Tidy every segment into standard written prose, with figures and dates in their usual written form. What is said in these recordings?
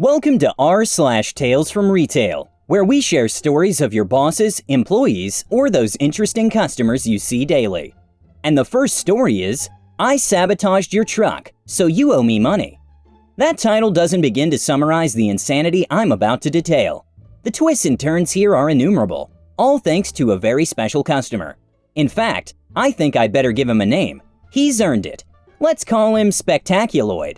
Welcome to r/Tales from Retail, where we share stories of your bosses, employees, or those interesting customers you see daily. And the first story is, I sabotaged your truck, so you owe me money. That title doesn't begin to summarize the insanity I'm about to detail. The twists and turns here are innumerable, all thanks to a very special customer. In fact, I think I'd better give him a name. He's earned it. Let's call him Spectaculoid.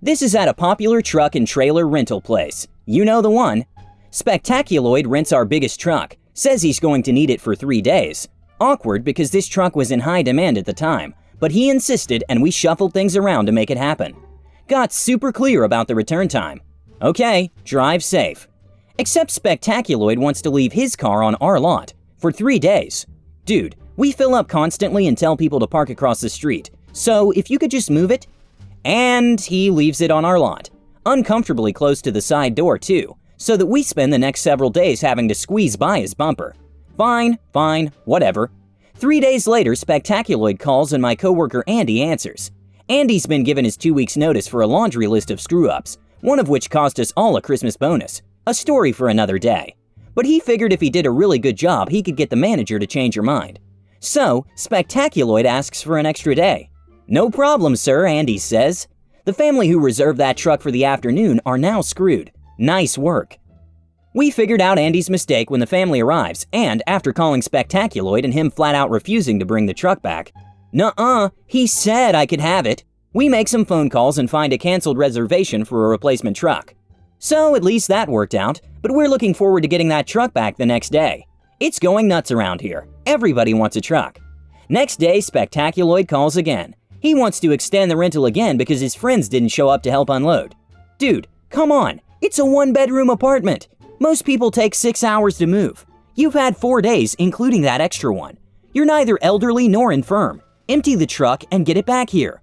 This is at a popular truck and trailer rental place. You know the one. Spectaculoid rents our biggest truck, says he's going to need it for 3 days. Awkward because this truck was in high demand at the time, but he insisted and we shuffled things around to make it happen. Got super clear about the return time. Okay, drive safe. Except Spectaculoid wants to leave his car on our lot for 3 days. Dude, we fill up constantly and tell people to park across the street, so if you could just move it. And he leaves it on our lot, uncomfortably close to the side door too, so that we spend the next several days having to squeeze by his bumper. Fine, whatever. 3 days later, Spectaculoid calls and my coworker Andy answers. Andy's been given his 2 weeks notice for a laundry list of screw-ups, one of which cost us all a Christmas bonus. A story for another day. But he figured if he did a really good job, he could get the manager to change her mind. So, Spectaculoid asks for an extra day. No problem, sir, Andy says. The family who reserved that truck for the afternoon are now screwed. Nice work. We figured out Andy's mistake when the family arrives, and after calling Spectaculoid and him flat out refusing to bring the truck back, "Nuh-uh, he said I could have it," we make some phone calls and find a canceled reservation for a replacement truck. So at least that worked out, but we're looking forward to getting that truck back the next day. It's going nuts around here. Everybody wants a truck. Next day, Spectaculoid calls again. He wants to extend the rental again because his friends didn't show up to help unload. Dude, come on, it's a 1-bedroom apartment. Most people take 6 hours to move. You've had 4 days, including that extra one. You're neither elderly nor infirm. Empty the truck and get it back here.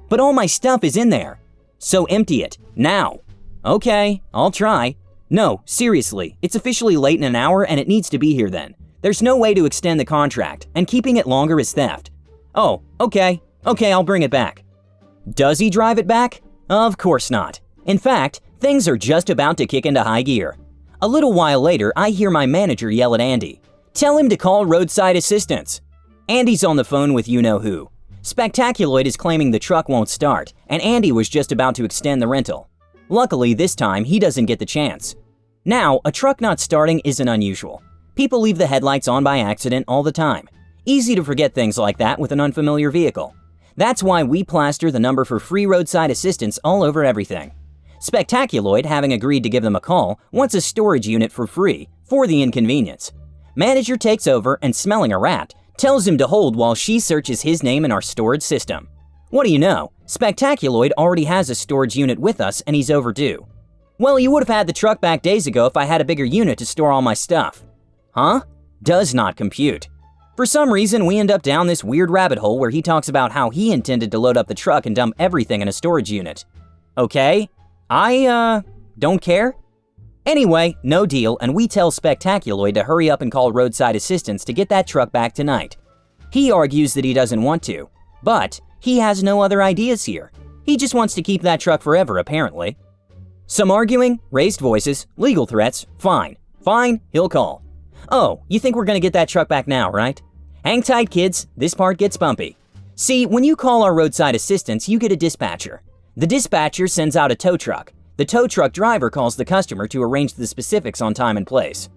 But all my stuff is in there. So empty it, now. Okay, I'll try. No, seriously, it's officially late in an hour and it needs to be here then. There's no way to extend the contract, and keeping it longer is theft. Oh, okay, I'll bring it back. Does he drive it back? Of course not. In fact, things are just about to kick into high gear. A little while later, I hear my manager yell at Andy. Tell him to call roadside assistance. Andy's on the phone with you-know-who. Spectaculoid is claiming the truck won't start, and Andy was just about to extend the rental. Luckily, this time, he doesn't get the chance. Now, a truck not starting isn't unusual. People leave the headlights on by accident all the time. Easy to forget things like that with an unfamiliar vehicle. That's why we plaster the number for free roadside assistance all over everything. Spectaculoid, having agreed to give them a call, wants a storage unit for free, for the inconvenience. Manager takes over and, smelling a rat, tells him to hold while she searches his name in our storage system. What do you know? Spectaculoid already has a storage unit with us and he's overdue. Well, you would have had the truck back days ago if I had a bigger unit to store all my stuff. Huh? Does not compute. For some reason, we end up down this weird rabbit hole where he talks about how he intended to load up the truck and dump everything in a storage unit. Okay, I don't care. Anyway, no deal, and we tell Spectaculoid to hurry up and call roadside assistance to get that truck back tonight. He argues that he doesn't want to, but he has no other ideas here. He just wants to keep that truck forever, apparently. Some arguing, raised voices, legal threats, fine, he'll call. Oh, you think we're gonna get that truck back now, right? Hang tight, kids, this part gets bumpy. See, when you call our roadside assistance, you get a dispatcher. The dispatcher sends out a tow truck. The tow truck driver calls the customer to arrange the specifics on time and place.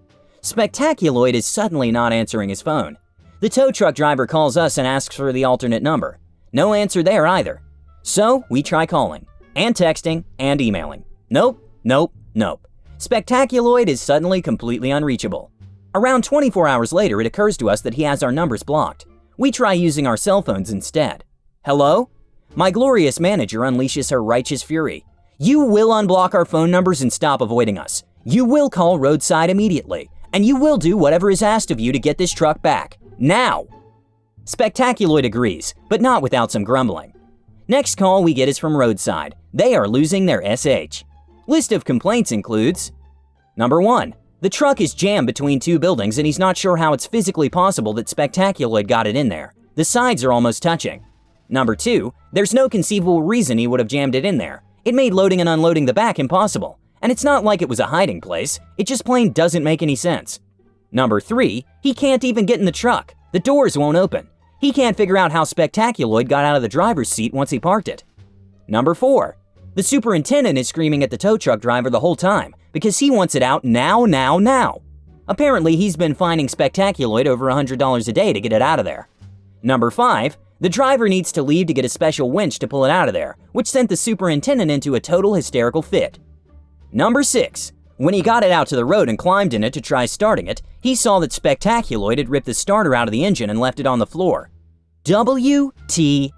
Spectaculoid is suddenly not answering his phone. The tow truck driver calls us and asks for the alternate number. No answer there either. So we try calling, and texting, and emailing. Nope. Spectaculoid is suddenly completely unreachable. Around 24 hours later, it occurs to us that he has our numbers blocked. We try using our cell phones instead. Hello? My glorious manager unleashes her righteous fury. You will unblock our phone numbers and stop avoiding us. You will call roadside immediately, and you will do whatever is asked of you to get this truck back. Now! Spectaculoid agrees, but not without some grumbling. Next call we get is from roadside. They are losing their SH. List of complaints includes: Number 1. The truck is jammed between 2 buildings and he's not sure how it's physically possible that Spectaculoid got it in there. The sides are almost touching. Number 2. There's no conceivable reason he would have jammed it in there. It made loading and unloading the back impossible. And it's not like it was a hiding place, it just plain doesn't make any sense. Number 3, he can't even get in the truck. The doors won't open. He can't figure out how Spectaculoid got out of the driver's seat once he parked it. Number 4, the superintendent is screaming at the tow truck driver the whole time because he wants it out now. Apparently, he's been fining Spectaculoid over $100 a day to get it out of there. Number 5, the driver needs to leave to get a special winch to pull it out of there, which sent the superintendent into a total hysterical fit. Number 6, when he got it out to the road and climbed in it to try starting it, he saw that Spectaculoid had ripped the starter out of the engine and left it on the floor. WTF.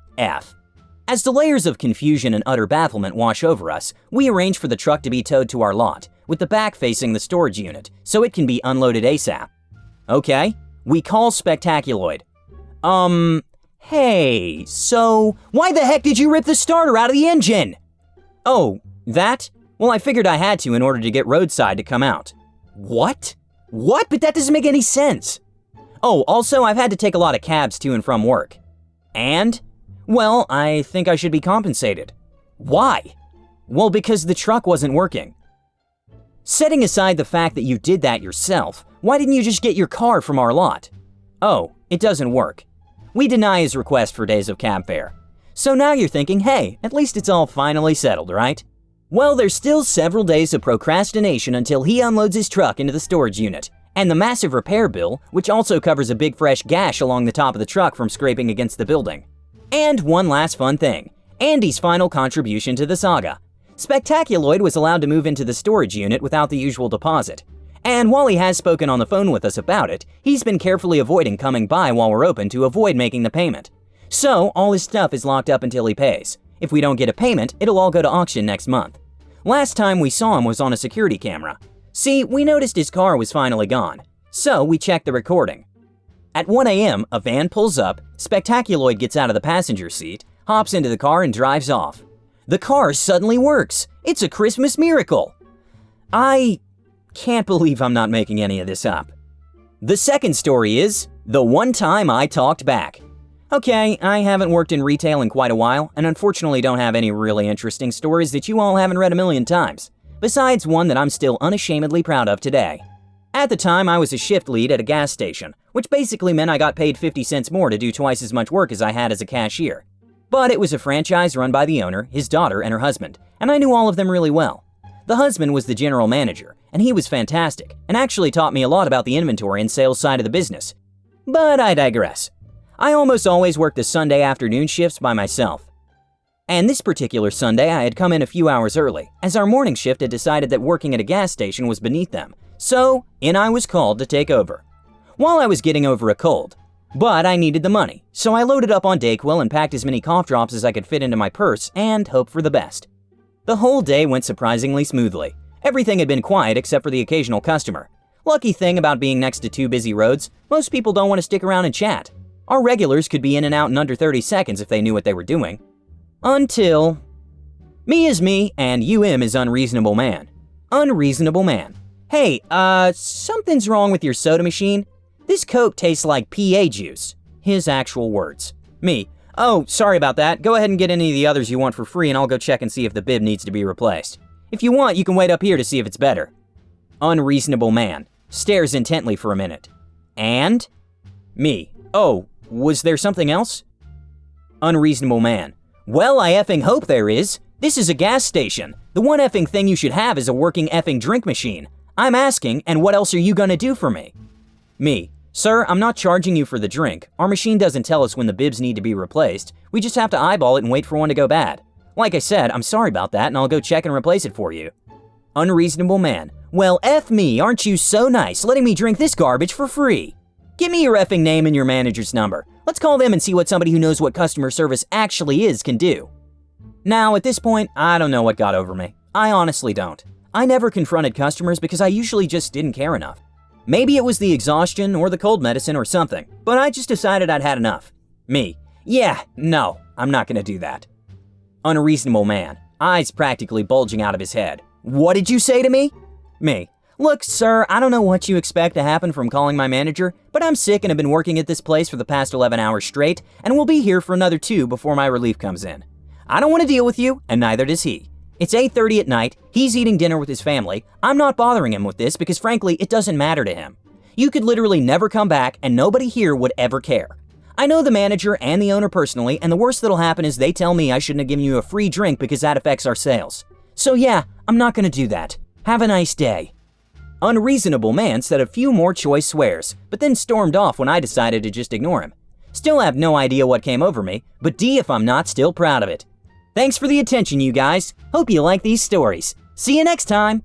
As the layers of confusion and utter bafflement wash over us, we arrange for the truck to be towed to our lot, with the back facing the storage unit, so it can be unloaded ASAP. Okay, we call Spectaculoid. Hey, so why the heck did you rip the starter out of the engine? Oh, that? Well, I figured I had to in order to get roadside to come out. What? What? But that doesn't make any sense. Oh, also, I've had to take a lot of cabs to and from work. And? Well, I think I should be compensated. Why? Well, because the truck wasn't working. Setting aside the fact that you did that yourself, why didn't you just get your car from our lot? Oh, it doesn't work. We deny his request for days of cab fare. So now you're thinking, hey, at least it's all finally settled, right? Well, there's still several days of procrastination until he unloads his truck into the storage unit, and the massive repair bill, which also covers a big fresh gash along the top of the truck from scraping against the building. And one last fun thing, Andy's final contribution to the saga. Spectaculoid was allowed to move into the storage unit without the usual deposit. And while he has spoken on the phone with us about it, he's been carefully avoiding coming by while we're open to avoid making the payment. So all his stuff is locked up until he pays. If we don't get a payment, it'll all go to auction next month. Last time we saw him was on a security camera. See, we noticed his car was finally gone. So we checked the recording. At 1 a.m., a van pulls up, Spectaculoid gets out of the passenger seat, hops into the car and drives off. The car suddenly works. It's a Christmas miracle. I can't believe I'm not making any of this up. The second story is the one time I talked back. Okay, I haven't worked in retail in quite a while, and unfortunately don't have any really interesting stories that you all haven't read a million times, besides one that I'm still unashamedly proud of today. At the time, I was a shift lead at a gas station, which basically meant I got paid 50 cents more to do twice as much work as I had as a cashier. But it was a franchise run by the owner, his daughter, and her husband, and I knew all of them really well. The husband was the general manager, and he was fantastic, and actually taught me a lot about the inventory and sales side of the business. But I digress. I almost always worked the Sunday afternoon shifts by myself. And this particular Sunday, I had come in a few hours early, as our morning shift had decided that working at a gas station was beneath them, so in I was called to take over. While I was getting over a cold, but I needed the money, so I loaded up on Dayquil and packed as many cough drops as I could fit into my purse and hoped for the best. The whole day went surprisingly smoothly. Everything had been quiet except for the occasional customer. Lucky thing about being next to two busy roads, most people don't want to stick around and chat. Our regulars could be in and out in under 30 seconds if they knew what they were doing. Until... Me is me, and UM is Unreasonable Man. Unreasonable Man. Hey, something's wrong with your soda machine. This Coke tastes like PA juice. His actual words. Me. Oh, sorry about that. Go ahead and get any of the others you want for free and I'll go check and see if the bib needs to be replaced. If you want, you can wait up here to see if it's better. Unreasonable Man. Stares intently for a minute. And? Me. Oh, was there something else? Unreasonable Man. Well, I effing hope there is. This is a gas station. The one effing thing you should have is a working effing drink machine. I'm asking, and what else are you gonna do for me? Me. Sir, I'm not charging you for the drink. Our machine doesn't tell us when the bibs need to be replaced. We just have to eyeball it and wait for one to go bad. Like I said, I'm sorry about that and I'll go check and replace it for you. Unreasonable Man. Well, F me, aren't you so nice letting me drink this garbage for free? Give me your effing name and your manager's number. Let's call them and see what somebody who knows what customer service actually is can do. Now, at this point, I don't know what got over me. I honestly don't. I never confronted customers because I usually just didn't care enough. Maybe it was the exhaustion or the cold medicine or something, but I just decided I'd had enough. Me. Yeah, no, I'm not gonna do that. Unreasonable Man. Eyes practically bulging out of his head. What did you say to me? Me. Look, sir, I don't know what you expect to happen from calling my manager, but I'm sick and have been working at this place for the past 11 hours straight, and will be here for another 2 before my relief comes in. I don't want to deal with you, and neither does he. It's 8:30 at night, he's eating dinner with his family, I'm not bothering him with this because frankly, it doesn't matter to him. You could literally never come back and nobody here would ever care. I know the manager and the owner personally, and the worst that'll happen is they tell me I shouldn't have given you a free drink because that affects our sales. So yeah, I'm not gonna do that. Have a nice day. Unreasonable man said a few more choice swears, but then stormed off when I decided to just ignore him. Still have no idea what came over me, but D if I'm not still proud of it. Thanks for the attention, you guys. Hope you like these stories. See you next time.